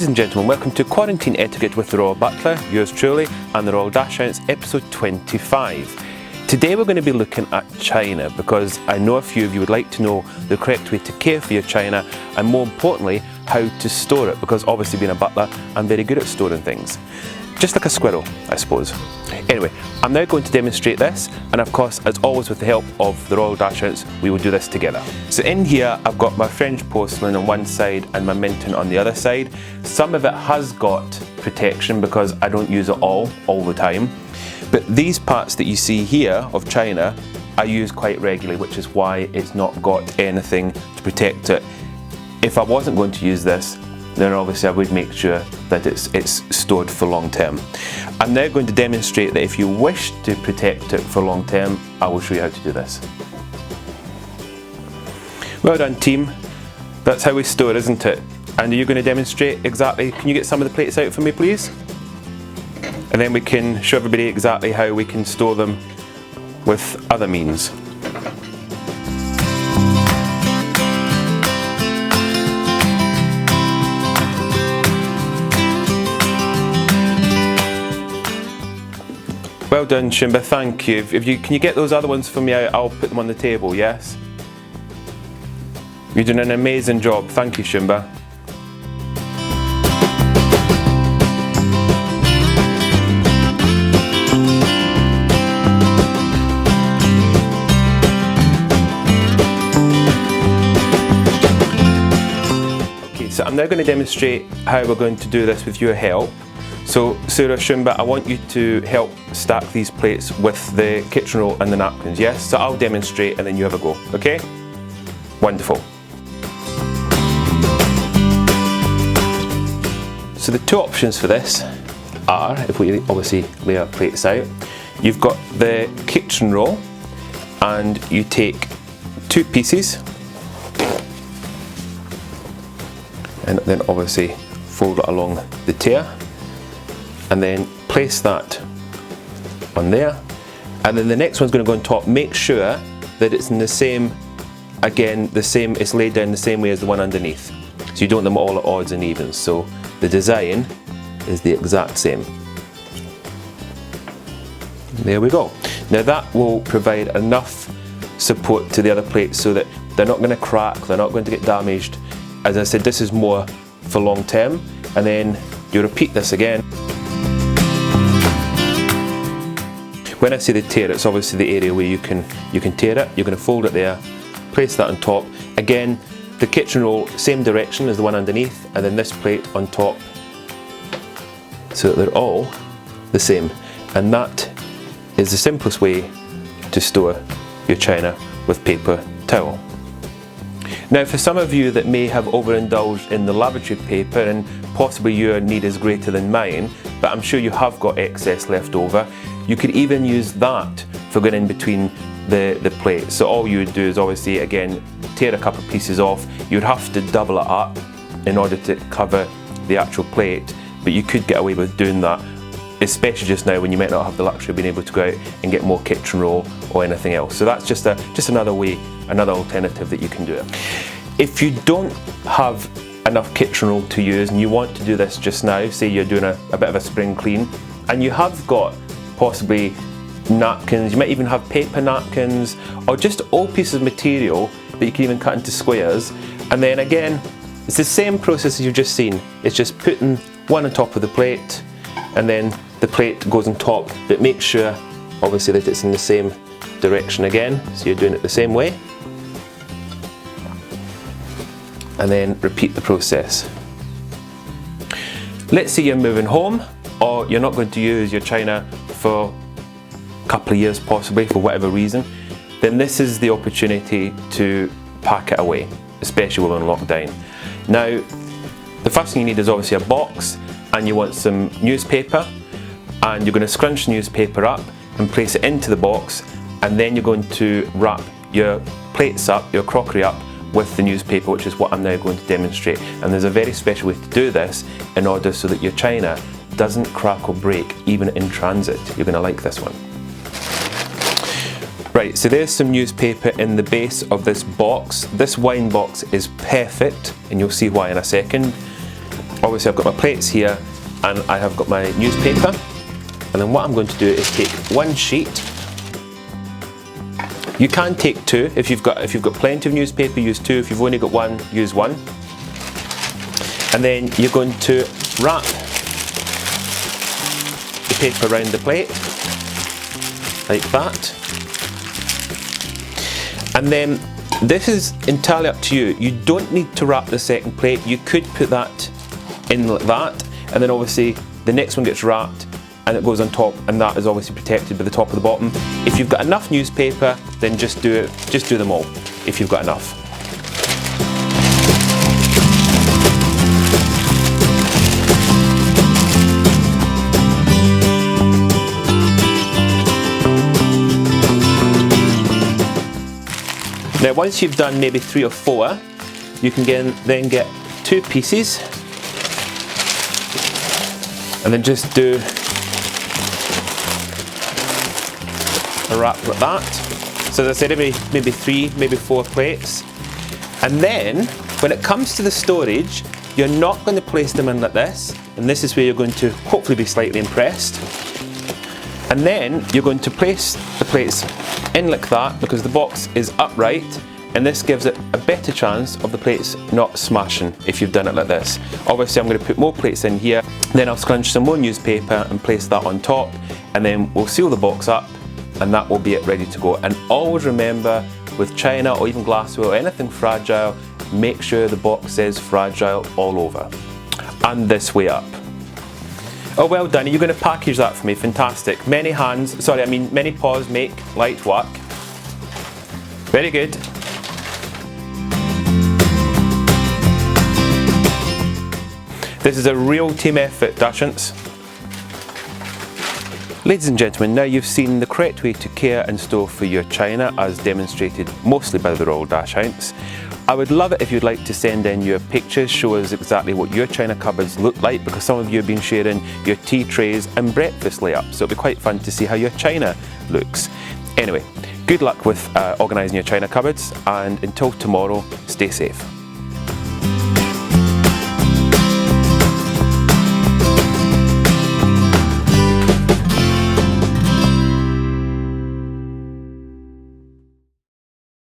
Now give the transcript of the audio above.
Ladies and gentlemen, welcome to Quarantine Etiquette with the Royal Butler, yours truly, and the Royal Dachshunds, episode 25. Today we're going to be looking at china because I know a few of you would like to know the correct way to care for your china and more importantly, how to store it, because obviously being a butler, I'm very good at storing things. Just like a squirrel, I suppose. Anyway, I'm now going to demonstrate this, and of course, as always with the help of the Royal Dachshunds, we will do this together. So in here, I've got my French porcelain on one side and my Minton on the other side. Some of it has got protection because I don't use it all the time. But these parts that you see here of china, I use quite regularly, which is why it's not got anything to protect it. If I wasn't going to use this, then obviously I would make sure that it's stored for long term. I'm now going to demonstrate that if you wish to protect it for long term, I will show you how to do this. Well done, team. That's how we store, isn't it? And are you going to demonstrate exactly? Can you get some of the plates out for me, please? And then we can show everybody exactly how we can store them with other means. Well done, Shimba, thank you. Can you get those other ones for me out? I'll put them on the table, yes? You're doing an amazing job, thank you, Shimba. Okay, so I'm now going to demonstrate how we're going to do this with your help. So, Sarah, Shimba, I want you to help stack these plates with the kitchen roll and the napkins, yes? So I'll demonstrate and then you have a go, okay? Wonderful. So the two options for this are, if we obviously lay our plates out, you've got the kitchen roll and you take two pieces and then obviously fold it along the tear. And then place that on there, and then the next one's going to go on top. Make sure that it's in the same, again, it's laid down the same way as the one underneath, so you don't want them all at odds and evens. So the design is the exact same. There we go. Now that will provide enough support to the other plates so that they're not going to crack, they're not going to get damaged. As I said, this is more for long term, and then you repeat this again. When I say the tear, it's obviously the area where you can tear it. You're going to fold it there, place that on top. Again, the kitchen roll, same direction as the one underneath, and then this plate on top, so that they're all the same. And that is the simplest way to store your china with paper towel. Now, for some of you that may have overindulged in the lavatory paper, and possibly your need is greater than mine, but I'm sure you have got excess left over, you could even use that for going in between the plates. So all you would do is obviously, again, tear a couple of pieces off. You'd have to double it up in order to cover the actual plate, but you could get away with doing that, especially just now when you might not have the luxury of being able to go out and get more kitchen roll or anything else. So that's just another way, another alternative that you can do it. If you don't have enough kitchen roll to use and you want to do this just now, say you're doing a bit of a spring clean, and you have got possibly napkins, you might even have paper napkins, or just old pieces of material that you can even cut into squares. And then again, it's the same process as you've just seen. It's just putting one on top of the plate, and then the plate goes on top, but make sure obviously that it's in the same direction again, so you're doing it the same way. And then repeat the process. Let's say you're moving home, or you're not going to use your china for a couple of years possibly for whatever reason, then this is the opportunity to pack it away, especially when we're in lockdown. Now, the first thing you need is obviously a box, and you want some newspaper, and you're going to scrunch the newspaper up and place it into the box, and then you're going to wrap your plates up, your crockery up, with the newspaper, which is what I'm now going to demonstrate. And there's a very special way to do this in order so that your china doesn't crack or break even in transit. You're going to like this one. Right, so there's some newspaper in the base of this box. This wine box is perfect, and you'll see why in a second. obviously I've got my plates here and I have got my newspaper, and then what I'm going to do is take one sheet. You can take two. If you've got plenty of newspaper, use two. If you've only got one, use one. And then you're going to wrap the paper around the plate like that. And then this is entirely up to you. You don't need to wrap the second plate. You could put that in like that, and then obviously the next one gets wrapped and it goes on top, and that is obviously protected by the top of the bottom. If you've got enough newspaper, then just do them all if you've got enough. Now once you've done maybe 3 or 4, you can then get 2 pieces and then just do a wrap like that. So as I said, maybe 3, maybe 4 plates. And then when it comes to the storage, you're not going to place them in like this, and this is where you're going to hopefully be slightly impressed. And then you're going to place the plates in like that, because the box is upright, and this gives it a better chance of the plates not smashing if you've done it like this. Obviously I'm going to put more plates in here, then I'll scrunch some more newspaper and place that on top, and then we'll seal the box up, and that will be it, ready to go. And always remember, with china or even glassware or anything fragile, make sure the box says fragile all over. And this way up. Oh, well done. You're going to package that for me. Fantastic. Many paws make light work. Very good. This is a real team effort, Dachshunds. Ladies and gentlemen, now you've seen the correct way to care and store for your china, as demonstrated mostly by the Royal Dachshunds. I would love it if you'd like to send in your pictures, show us exactly what your china cupboards look like, because some of you have been sharing your tea trays and breakfast layups, so it'll be quite fun to see how your china looks. Anyway, good luck with organising your china cupboards, and until tomorrow, stay safe.